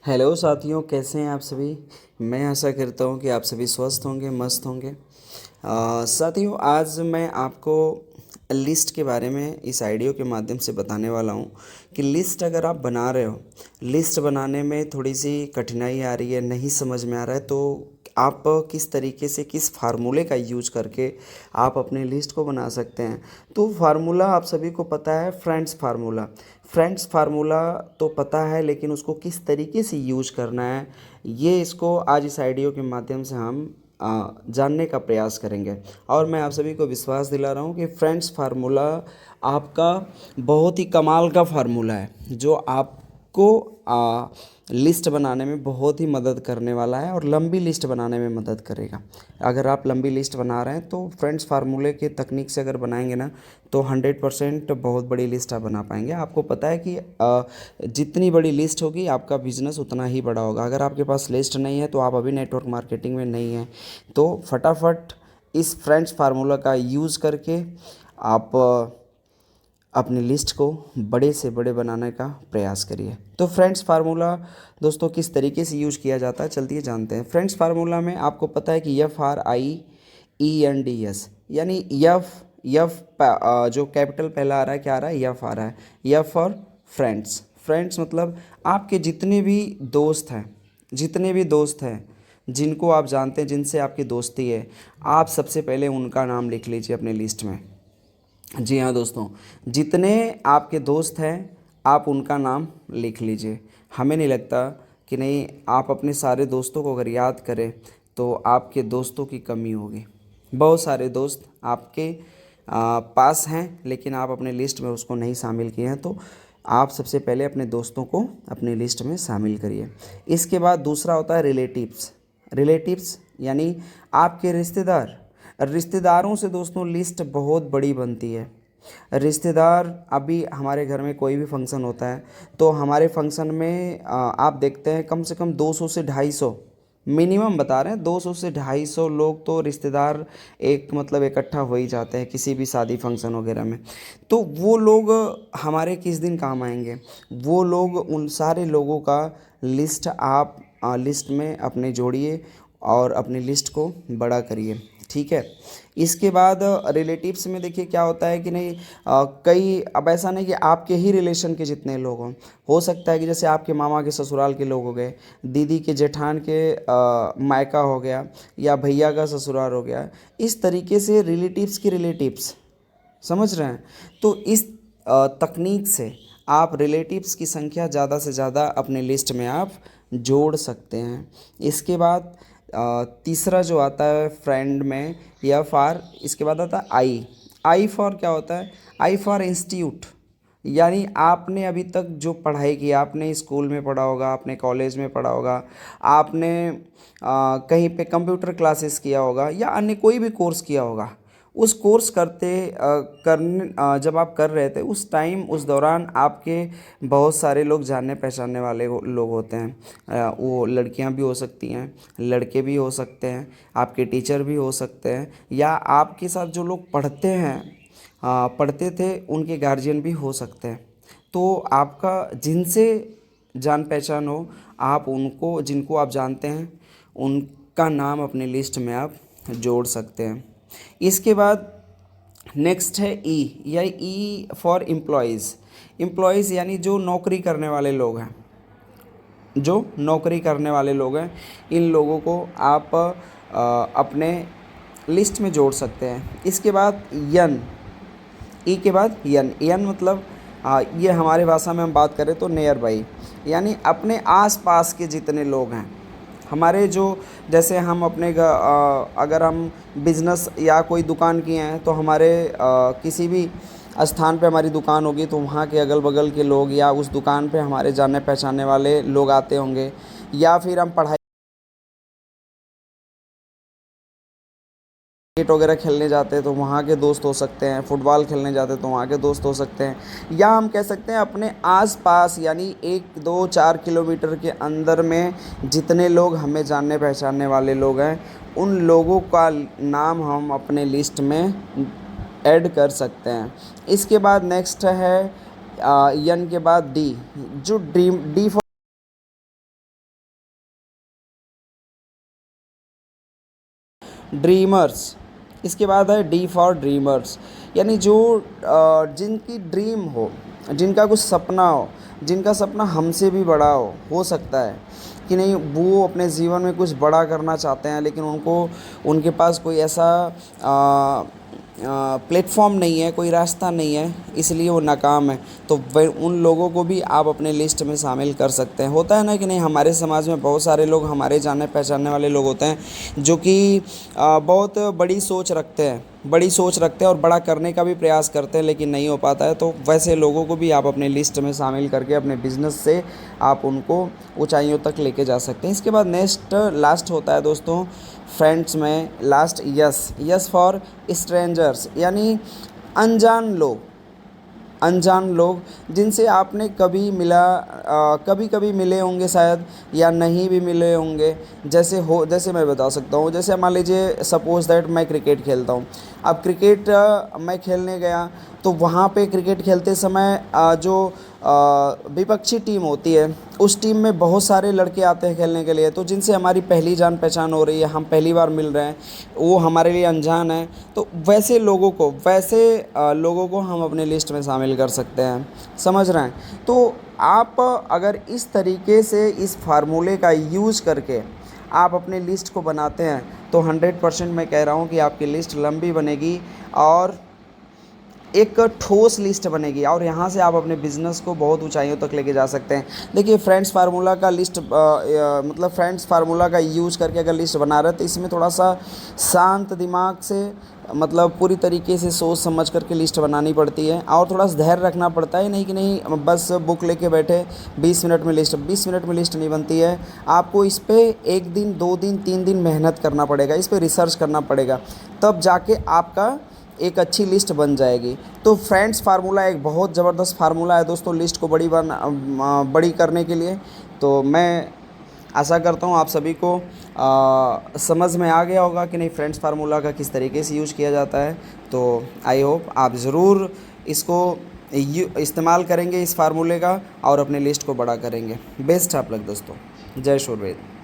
Hello साथियों, कैसे हैं आप सभी। मैं आशा करता हूं कि आप सभी स्वस्थ होंगे, मस्त होंगे। साथियों, आज मैं आपको लिस्ट के बारे में इस आइडियो के माध्यम से बताने वाला हूं कि लिस्ट अगर आप बना रहे हो, लिस्ट बनाने में थोड़ी सी कठिनाई आ रही है, नहीं समझ में आ रहा है, तो आप किस तरीके से, किस फार्मूले का यूज करके आप अपने लिस्ट को बना सकते हैं। तो फार्मूला आप सभी को पता है, फ्रेंड्स फार्मूला। फ्रेंड्स फार्मूला तो पता है, लेकिन उसको किस तरीके से यूज करना है, ये इसको आज इस आइडियो के माध्यम से हम जानने का प्रयास करेंगे। और मैं आप सभी को विश्वास दिला रहा हूँ कि फ्रेंड्स फार्मूला आपका बहुत ही कमाल का फार्मूला है, जो आपको लिस्ट बनाने में बहुत ही मदद करने वाला है और लंबी लिस्ट बनाने में मदद करेगा। अगर आप लंबी लिस्ट बना रहे हैं तो फ्रेंड्स फार्मूले के तकनीक से अगर बनाएंगे ना, तो 100% बहुत बड़ी लिस्ट आप बना पाएंगे। आपको पता है कि जितनी बड़ी लिस्ट होगी आपका बिजनेस उतना ही बड़ा होगा। अगर आपके पास लिस्ट नहीं है तो आप अभी नेटवर्क मार्केटिंग में नहीं हैं, तो फटाफट इस फ्रेंड्स फार्मूला का यूज़ करके आप अपनी लिस्ट को बड़े से बड़े बनाने का प्रयास करिए। तो फ्रेंड्स फार्मूला दोस्तों किस तरीके से यूज किया जाता है, चलते जानते हैं। फ्रेंड्स फार्मूला में आपको पता है कि FRIENDS, यानी यफ जो कैपिटल पहला आ रहा है, क्या आ रहा है, यफ आ रहा है। F for friends. फ्रेंड्स मतलब आपके जितने भी दोस्त हैं, जितने भी दोस्त हैं जिनको आप जानते हैं, जिनसे आपकी दोस्ती है, आप सबसे पहले उनका नाम लिख लीजिए अपने लिस्ट में। जी हाँ दोस्तों, जितने आपके दोस्त हैं आप उनका नाम लिख लीजिए। हमें नहीं लगता कि नहीं, आप अपने सारे दोस्तों को अगर याद करें तो आपके दोस्तों की कमी होगी। बहुत सारे दोस्त आपके पास हैं, लेकिन आप अपने लिस्ट में उसको नहीं शामिल किए हैं, तो आप सबसे पहले अपने दोस्तों को अपनी लिस्ट में शामिल करिए। इसके बाद दूसरा होता है रिलेटिव्स। रिलेटिव्स यानी आपके रिश्तेदार। रिश्तेदारों से दोस्तों लिस्ट बहुत बड़ी बनती है। रिश्तेदार, अभी हमारे घर में कोई भी फंक्शन होता है तो हमारे फंक्शन में आप देखते हैं कम से कम 200 से 250, मिनिमम बता रहे हैं, 200 से 250 लोग तो रिश्तेदार एक मतलब इकट्ठा हो ही जाते हैं किसी भी शादी फंक्शन वगैरह में। तो वो लोग हमारे किस दिन काम आएंगे, वो लोग, उन सारे लोगों का लिस्ट आप लिस्ट में अपने जोड़िए और अपनी लिस्ट को बड़ा करिए, ठीक है। इसके बाद रिलेटिव्स में देखिए क्या होता है कि नहीं, कई, अब ऐसा नहीं कि आपके ही रिलेशन के जितने लोग हों, हो सकता है कि जैसे आपके मामा के ससुराल के लोग हो गए, दीदी के जेठान के मायका हो गया, या भैया का ससुराल हो गया, इस तरीके से रिलेटिव्स की रिलेटिव्स, समझ रहे हैं। तो इस तकनीक से आप रिलेटिव्स की संख्या ज़्यादा से ज़्यादा अपने लिस्ट में आप जोड़ सकते हैं। इसके बाद तीसरा जो आता है फ्रेंड में, FR, इसके बाद आता है आई फॉर क्या होता है, आई फॉर इंस्टीट्यूट। यानी आपने अभी तक जो पढ़ाई की, आपने स्कूल में पढ़ा होगा, आपने कॉलेज में पढ़ा होगा, आपने कहीं पे कंप्यूटर क्लासेस किया होगा, या अन्य कोई भी कोर्स किया होगा। उस कोर्स जब आप कर रहे थे उस टाइम, उस दौरान आपके बहुत सारे लोग जानने पहचानने वाले लोग होते हैं। वो लड़कियां भी हो सकती हैं, लड़के भी हो सकते हैं, आपके टीचर भी हो सकते हैं, या आपके साथ जो लोग पढ़ते हैं, पढ़ते थे, उनके गार्जियन भी हो सकते हैं। तो आपका जिनसे जान पहचान हो, आप उनको, जिनको आप जानते हैं, उनका नाम अपनी लिस्ट में आप जोड़ सकते हैं। इसके बाद नेक्स्ट है या ई फॉर एम्प्लॉयज़। एम्प्लॉयज़ यानी जो नौकरी करने वाले लोग हैं, जो नौकरी करने वाले लोग हैं, इन लोगों को आप अपने लिस्ट में जोड़ सकते हैं। इसके बाद यन, ई के बाद यन, यन मतलब ये हमारे भाषा में हम बात करें तो नियर बाई, यानी अपने आस-पास के जितने लोग हैं हमारे, जो जैसे हम अपने अगर हम बिज़नेस या कोई दुकान किए हैं तो हमारे किसी भी स्थान पे हमारी दुकान होगी तो वहाँ के अगल बगल के लोग या उस दुकान पे हमारे जानने पहचानने वाले लोग आते होंगे, या फिर हम पढ़ाई क्रिकेट वगैरह खेलने जाते हैं तो वहाँ के दोस्त हो सकते हैं, फुटबॉल खेलने जाते हैं तो वहाँ के दोस्त हो सकते हैं, या हम कह सकते हैं अपने आस-पास, यानी 1 2 4 किलोमीटर के अंदर में जितने लोग हमें जानने पहचानने वाले लोग हैं, उन लोगों का नाम हम अपने लिस्ट में ऐड कर सकते हैं। इसके बाद नेक्स्ट है यन के बाद डी, जो डी फॉर ड्रीमर्स। इसके बाद है डी फॉर ड्रीमर्स, यानी जो जिनकी ड्रीम हो, जिनका कुछ सपना हो, जिनका सपना हमसे भी बड़ा हो सकता है कि नहीं, वो अपने जीवन में कुछ बड़ा करना चाहते हैं, लेकिन उनके पास कोई ऐसा प्लेटफॉर्म नहीं है, कोई रास्ता नहीं है, इसलिए वो नाकाम है। तो उन लोगों को भी आप अपने लिस्ट में शामिल कर सकते हैं। होता है ना कि नहीं, हमारे समाज में बहुत सारे लोग, हमारे जाने पहचानने वाले लोग होते हैं जो कि बहुत बड़ी सोच रखते हैं और बड़ा करने का भी प्रयास करते हैं, लेकिन नहीं हो पाता है। तो वैसे लोगों को भी आप अपने लिस्ट में शामिल करके अपने बिजनेस से आप उनको ऊंचाइयों तक लेके जा सकते हैं। इसके बाद नेक्स्ट लास्ट होता है दोस्तों फ्रेंड्स में लास्ट यस फॉर स्ट्रेंजर्स, यानी अनजान लोग जिनसे आपने कभी कभी मिले होंगे शायद, या नहीं भी मिले होंगे। जैसे मैं बता सकता हूँ, जैसे मान लीजिए सपोज़ दैट मैं क्रिकेट खेलता हूँ। अब क्रिकेट मैं खेलने गया, तो वहाँ पे क्रिकेट खेलते समय जो विपक्षी टीम होती है, उस टीम में बहुत सारे लड़के आते हैं खेलने के लिए, तो जिनसे हमारी पहली जान पहचान हो रही है, हम पहली बार मिल रहे हैं, वो हमारे लिए अनजान है। तो वैसे लोगों को हम अपने लिस्ट में शामिल कर सकते हैं, समझ रहे हैं। तो आप अगर इस तरीके से इस फार्मूले का यूज़ करके आप अपने लिस्ट को बनाते हैं, तो 100% मैं कह रहा हूँ कि आपकी लिस्ट लंबी बनेगी और एक ठोस लिस्ट बनेगी, और यहाँ से आप अपने बिज़नेस को बहुत ऊंचाइयों तक लेके जा सकते हैं। देखिए फ्रेंड्स फार्मूला का फ्रेंड्स फार्मूला का यूज़ करके अगर लिस्ट बना रहे हैं, तो इसमें थोड़ा सा शांत दिमाग से, मतलब पूरी तरीके से सोच समझ करके लिस्ट बनानी पड़ती है, और थोड़ा सा धैर्य रखना पड़ता है। नहीं कि नहीं बस बुक लेके बैठे 20 मिनट में लिस्ट नहीं बनती है। आपको इस पर 1 दिन 2 दिन 3 दिन मेहनत करना पड़ेगा, इस पर रिसर्च करना पड़ेगा, तब जाके आपका एक अच्छी लिस्ट बन जाएगी। तो फ्रेंड्स फार्मूला एक बहुत ज़बरदस्त फार्मूला है दोस्तों, लिस्ट को बड़ी करने के लिए। तो मैं आशा करता हूँ आप सभी को समझ में आ गया होगा कि नहीं फ्रेंड्स फार्मूला का किस तरीके से यूज़ किया जाता है। तो आई होप आप ज़रूर इसको इस्तेमाल करेंगे इस फार्मूले का, और अपने लिस्ट को बड़ा करेंगे। बेस्ट ऑफ लक दोस्तों, जय शूरवेद।